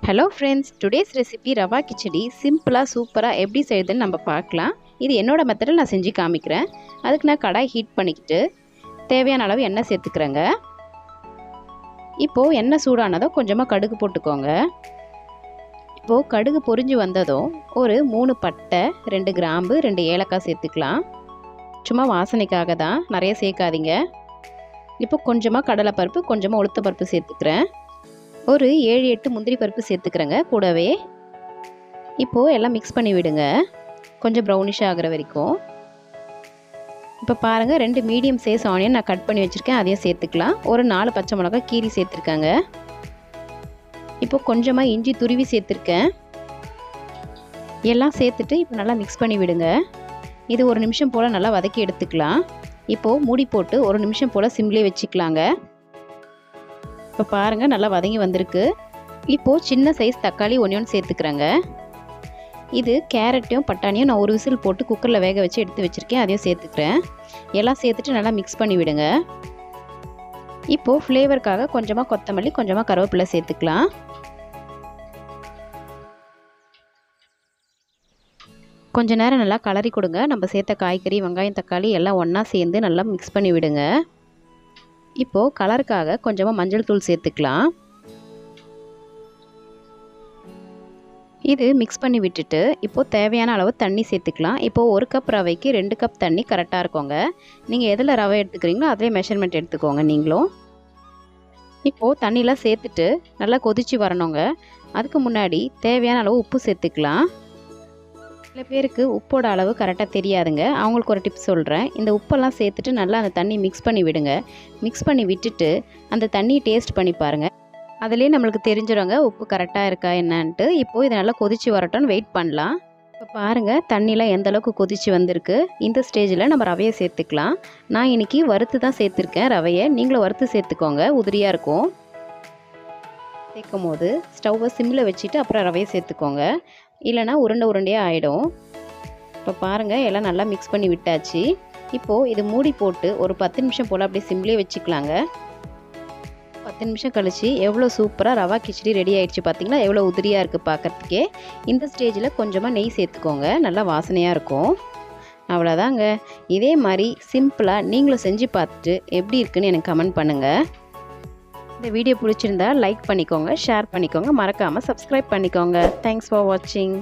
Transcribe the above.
Hello friends, today's recipe rava khichdi சிம்பிளாக சூப்பராக எப்படி செய்யுதுன்னு நம்ம பார்க்கலாம். இது என்னோடய மெத்தடில் நான் செஞ்சு காமிக்கிறேன். அதுக்கு நான் கடாய் ஹீட் பண்ணிக்கிட்டு தேவையான அளவு எண்ணெய் சேர்த்துக்கிறேங்க. இப்போது எண்ணெய் சூடானதோ கொஞ்சமாக கடுகு போட்டுக்கோங்க. இப்போது கடுகு பொரிஞ்சு வந்ததும் ஒரு 3 பட்டை, 2 கிராம்பு, 2 ஏலக்காய் சேர்த்துக்கலாம். சும்மா வாசனைக்காக தான், நிறைய சேர்க்காதீங்க. இப்போ கொஞ்சமாக கடலைப்பருப்பு, கொஞ்சமாக உளுத்தப்பருப்பு சேர்த்துக்கிறேன். ஒரு 7-8 முந்திரி பருப்பு சேர்த்துக்கிறேங்க கூடவே. இப்போது எல்லாம் மிக்ஸ் பண்ணி விடுங்க, கொஞ்சம் ப்ரௌனிஷ் ஆகிற வரைக்கும். இப்போ பாருங்கள், 2 மீடியம் சைஸ் ஆனியன் நான் கட் பண்ணி வச்சுருக்கேன், அதையும் சேர்த்துக்கலாம். ஒரு 4 பச்சை மிளகாய் கீரி சேர்த்துருக்காங்க. இப்போ கொஞ்சமாக இஞ்சி துருவி சேர்த்துருக்கேன். எல்லாம் சேர்த்துட்டு இப்போ நல்லா மிக்ஸ் பண்ணி விடுங்க. இது 1 நிமிஷம் போல் நல்லா வதக்கி எடுத்துக்கலாம். இப்போது மூடி போட்டு 1 நிமிஷம் போல் சிம்லேயே வச்சுக்கலாங்க. இப்போ பாருங்கள், நல்லா வதங்கி வந்திருக்கு. இப்போது சின்ன சைஸ் தக்காளி 1 சேர்த்துக்கிறேங்க. இது கேரட்டையும் பட்டாணியும் நான் 1 விசில் போட்டு குக்கரில் வேக வச்சு எடுத்து வச்சுருக்கேன், அதையும் சேர்த்துக்கிறேன். எல்லாம் சேர்த்துட்டு நல்லா மிக்ஸ் பண்ணி விடுங்க. இப்போது ஃப்ளேவருக்காக கொஞ்சமாக கொத்தமல்லி, கொஞ்சமாக கருவேப்பிலை சேர்த்துக்கலாம். கொஞ்ச நேரம் நல்லா கலரி கொடுங்க. நம்ம சேர்த்த காய்கறி, வெங்காயம், தக்காளி எல்லாம் ஒன்றா சேர்ந்து நல்லா மிக்ஸ் பண்ணி விடுங்க. இப்போது கலருக்காக கொஞ்சமாக மஞ்சள் தூள் சேர்த்துக்கலாம். இது மிக்ஸ் பண்ணி விட்டுட்டு இப்போது தேவையான அளவு தண்ணி சேர்த்துக்கலாம். இப்போது 1 கப் ரவைக்கு 2 கப் தண்ணி கரெக்டாக இருக்குங்க. நீங்கள் எதில் ரவை எடுத்துக்கிறீங்களோ அதிலே மெஷர்மெண்ட் எடுத்துக்கோங்க நீங்களும். இப்போது தண்ணியெலாம் சேர்த்துட்டு நல்லா கொதித்து வரணுங்க. அதுக்கு முன்னாடி தேவையான அளவு உப்பு சேர்த்துக்கலாம். சில பேருக்கு உப்போட அளவு கரெக்டாக தெரியாதுங்க, அவங்களுக்கு ஒரு டிப்ஸ் சொல்கிறேன். இந்த உப்பெல்லாம் சேர்த்துட்டு நல்லா அந்த தண்ணி மிக்ஸ் பண்ணி விடுங்க. மிக்ஸ் பண்ணி விட்டுட்டு அந்த தண்ணியை டேஸ்ட் பண்ணி பாருங்கள். அதிலே நம்மளுக்கு தெரிஞ்சிடுங்க உப்பு கரெக்டாக இருக்கா என்னன்ட்டு. இப்போது இதை நல்லா கொதித்து வரட்டும்னு வெயிட் பண்ணலாம். இப்போ பாருங்கள், தண்ணிலாம் எந்த அளவுக்கு கொதித்து வந்திருக்கு. இந்த ஸ்டேஜில் நம்ம ரவையை சேர்த்துக்கலாம். நான் இன்றைக்கி வறுத்து தான் சேர்த்துருக்கேன் ரவையை. நீங்களும் வறுத்து சேர்த்துக்கோங்க, உதிரியாக இருக்கும். சேர்க்கும் போது ஸ்டவ்வை சிம்மில் வச்சுட்டு அப்புறம் ரவையை சேர்த்துக்கோங்க, இல்லைனா உருண்டையாக ஆகிடும். இப்போ பாருங்கள், எல்லாம் நல்லா மிக்ஸ் பண்ணி விட்டாச்சு. இப்போது இது மூடி போட்டு ஒரு 10 நிமிஷம் போல் அப்படியே சிம்லேயே வச்சுக்கலாங்க. 10 நிமிஷம் கழிச்சு எவ்வளோ சூப்பராக ரவா கிச்சடி ரெடி ஆகிடுச்சு பார்த்தீங்களா? எவ்வளோ உதிரியாக இருக்குது பார்க்குறதுக்கே. இந்த ஸ்டேஜில் கொஞ்சமாக நெய் சேர்த்துக்கோங்க, நல்லா வாசனையாக இருக்கும். அவ்வளோதாங்க. இதே மாதிரி சிம்பிளாக நீங்களும் செஞ்சு பார்த்துட்டு எப்படி இருக்குன்னு எனக்கு கமெண்ட் பண்ணுங்கள். இந்த வீடியோ பிடிச்சிருந்தா லைக் பண்ணிக்கோங்க, ஷேர் பண்ணிக்கோங்க, மறக்காமல் சப்ஸ்கிரைப் பண்ணிக்கோங்க. தேங்க்ஸ் ஃபார் வாட்சிங்.